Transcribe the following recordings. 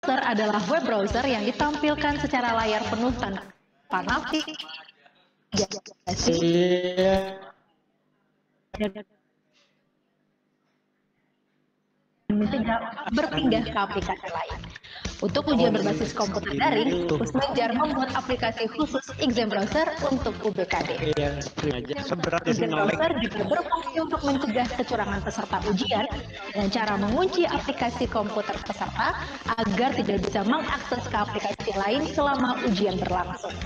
Browser adalah web browser yang ditampilkan secara layar penuh tanpa navigasi dan mencegah berpindah ke aplikasi lain. Untuk ujian berbasis komputer daring, Pusmenjar membuat aplikasi khusus Exam Browser untuk UBKD. Exam Browser juga berfungsi untuk mencegah kecurangan peserta ujian dengan cara mengunci aplikasi komputer peserta agar tidak bisa mengakses ke aplikasi lain selama ujian berlangsung.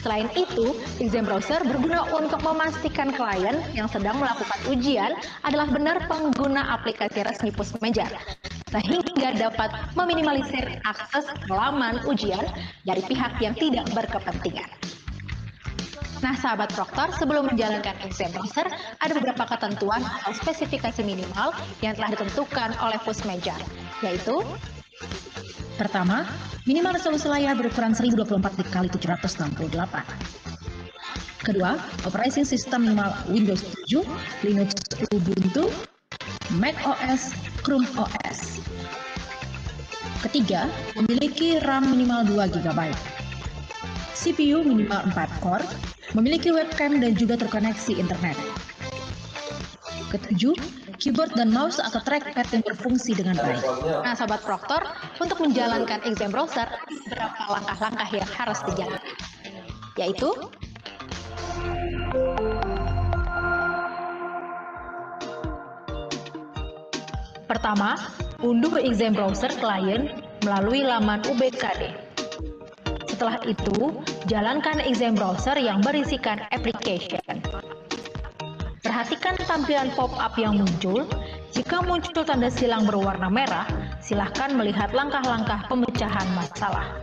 Selain itu, Exam Browser berguna untuk memastikan klien yang sedang melakukan ujian adalah benar pengguna aplikasi resmi Pusmenjar, sehingga dapat meminimalisir akses ke laman ujian dari pihak yang tidak berkepentingan. Nah, sahabat Proktor, sebelum menjalankan Exam Browser, ada beberapa ketentuan atau spesifikasi minimal yang telah ditentukan oleh Pusmenjar, yaitu: pertama, minimal resolusi layar berukuran 1024 x 768. Kedua, operating system minimal Windows 7, Linux Ubuntu, Mac OS, Chrome OS. Ketiga, memiliki RAM minimal 2 GB. CPU minimal 4 core, memiliki webcam dan juga terkoneksi internet. Ketujuh, keyboard dan mouse atau trackpad yang berfungsi dengan baik. Nah, Sobat Proktor, untuk menjalankan Exam Browser, beberapa langkah-langkah yang harus dijalankan, yaitu: pertama, unduh Exam Browser klien melalui laman UBKD. Setelah itu, jalankan Exam Browser yang berisikan application. Perhatikan tampilan pop-up yang muncul. Jika muncul tanda silang berwarna merah, silahkan melihat langkah-langkah pemecahan masalah.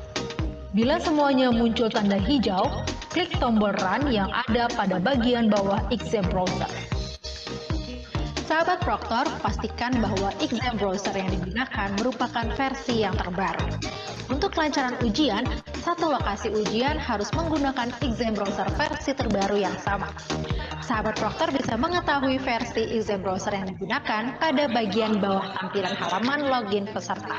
Bila semuanya muncul tanda hijau, klik tombol Run yang ada pada bagian bawah Exam Browser. Sahabat Proktor, pastikan bahwa Exam Browser yang digunakan merupakan versi yang terbaru. Untuk kelancaran ujian, satu lokasi ujian harus menggunakan Exam Browser versi terbaru yang sama. Sahabat Proktor bisa mengetahui versi Exam Browser yang digunakan pada bagian bawah tampilan halaman login peserta.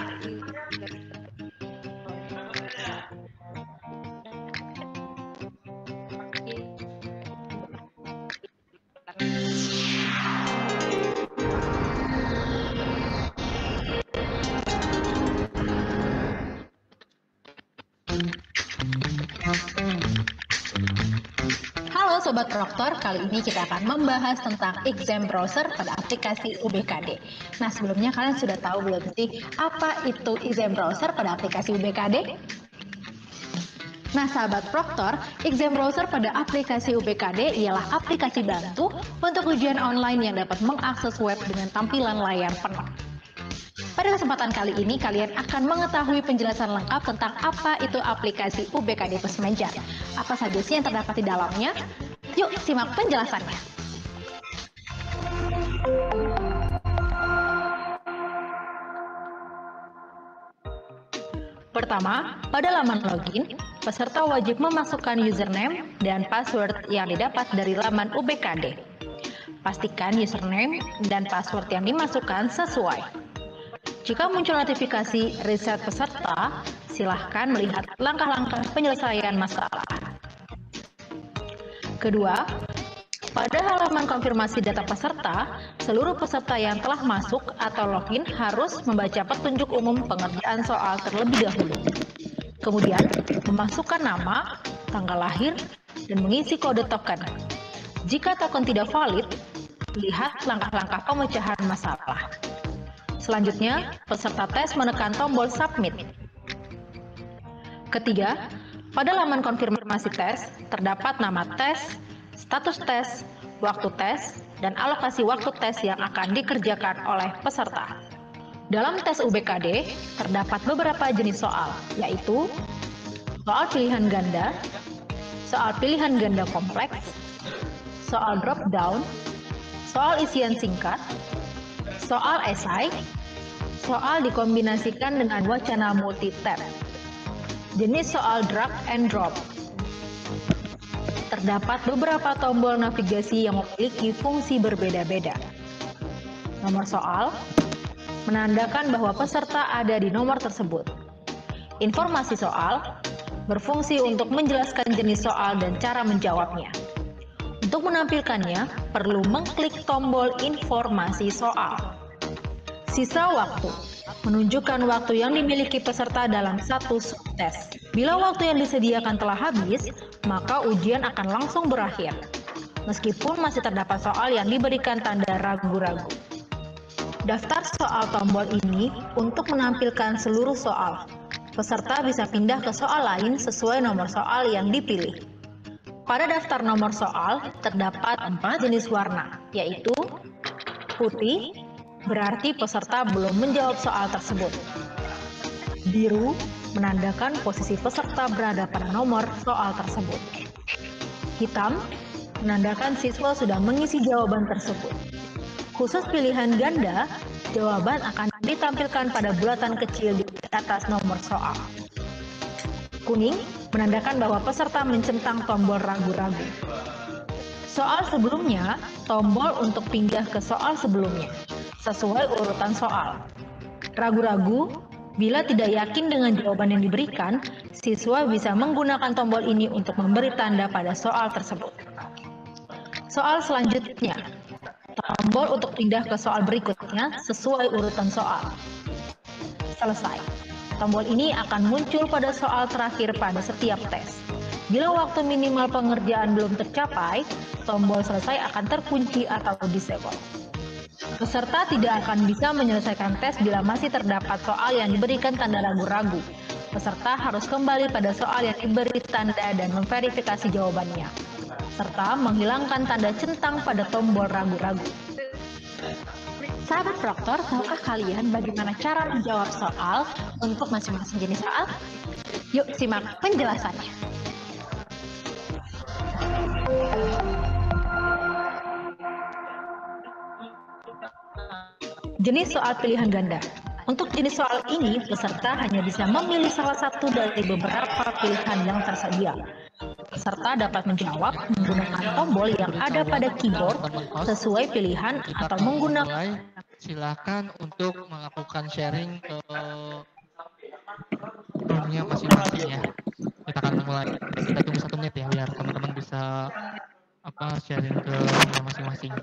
Halo Sobat Proktor, kali ini kita akan membahas tentang Exam Browser pada aplikasi UBKD. Nah, sebelumnya kalian sudah tahu belum sih apa itu Exam Browser pada aplikasi UBKD? Nah, sahabat Proktor, Exam Browser pada aplikasi UBKD ialah aplikasi bantu untuk ujian online yang dapat mengakses web dengan tampilan layar penuh. Pada kesempatan kali ini, kalian akan mengetahui penjelasan lengkap tentang apa itu aplikasi UBKD Pusmenjar. Apa saja sih yang terdapat di dalamnya? Yuk, simak penjelasannya. Pertama, pada laman login, peserta wajib memasukkan username dan password yang didapat dari laman UBKD. Pastikan username dan password yang dimasukkan sesuai. Jika muncul notifikasi reset peserta, silahkan melihat langkah-langkah penyelesaian masalah. Kedua, pada halaman konfirmasi data peserta, seluruh peserta yang telah masuk atau login harus membaca petunjuk umum pengerjaan soal terlebih dahulu. Kemudian, memasukkan nama, tanggal lahir, dan mengisi kode token. Jika token tidak valid, lihat langkah-langkah pemecahan masalah. Selanjutnya, peserta tes menekan tombol Submit. Ketiga, pada laman konfirmasi tes, terdapat nama tes, status tes, waktu tes, dan alokasi waktu tes yang akan dikerjakan oleh peserta. Dalam tes UBKD, terdapat beberapa jenis soal, yaitu soal pilihan ganda, soal pilihan ganda kompleks, soal drop down, soal isian singkat, soal esai, soal dikombinasikan dengan wacana multi-tab, jenis soal drag and drop. Terdapat beberapa tombol navigasi yang memiliki fungsi berbeda-beda. Nomor soal, menandakan bahwa peserta ada di nomor tersebut. Informasi soal berfungsi untuk menjelaskan jenis soal dan cara menjawabnya. Untuk menampilkannya, perlu mengklik tombol informasi soal. Sisa waktu menunjukkan waktu yang dimiliki peserta dalam satu subtes. Bila waktu yang disediakan telah habis, maka ujian akan langsung berakhir. Meskipun masih terdapat soal yang diberikan tanda ragu-ragu. Daftar soal tombol ini untuk menampilkan seluruh soal. Peserta bisa pindah ke soal lain sesuai nomor soal yang dipilih. Pada daftar nomor soal terdapat 4 jenis warna, yaitu putih, berarti peserta belum menjawab soal tersebut. Biru, menandakan posisi peserta berada pada nomor soal tersebut. Hitam, menandakan siswa sudah mengisi jawaban tersebut. Khusus pilihan ganda, jawaban akan ditampilkan pada bulatan kecil di atas nomor soal. Kuning menandakan bahwa peserta mencentang tombol ragu-ragu. Soal sebelumnya, tombol untuk pindah ke soal sebelumnya, sesuai urutan soal. Ragu-ragu, bila tidak yakin dengan jawaban yang diberikan, siswa bisa menggunakan tombol ini untuk memberi tanda pada soal tersebut. Soal selanjutnya, tombol untuk pindah ke soal berikutnya sesuai urutan soal. Selesai. Tombol ini akan muncul pada soal terakhir pada setiap tes. Bila waktu minimal pengerjaan belum tercapai, tombol selesai akan terkunci atau disable. Peserta tidak akan bisa menyelesaikan tes bila masih terdapat soal yang diberikan tanda ragu-ragu. Peserta harus kembali pada soal yang diberi tanda dan memverifikasi jawabannya, serta menghilangkan tanda centang pada tombol ragu-ragu. Sahabat Proktor, tahukah kalian bagaimana cara menjawab soal untuk masing-masing jenis soal? Yuk simak penjelasannya. Jenis soal pilihan ganda. Untuk jenis soal ini, peserta hanya bisa memilih salah satu dari beberapa pilihan yang tersedia. Peserta dapat menjawab menggunakan tombol yang ada pada keyboard sesuai pilihan atau menggunakan. Silakan untuk melakukan sharing ke roomnya masing-masing ya. Kita akan mulai. Kita tunggu 1 menit ya biar teman-teman bisa sharing ke roomnya masing-masing.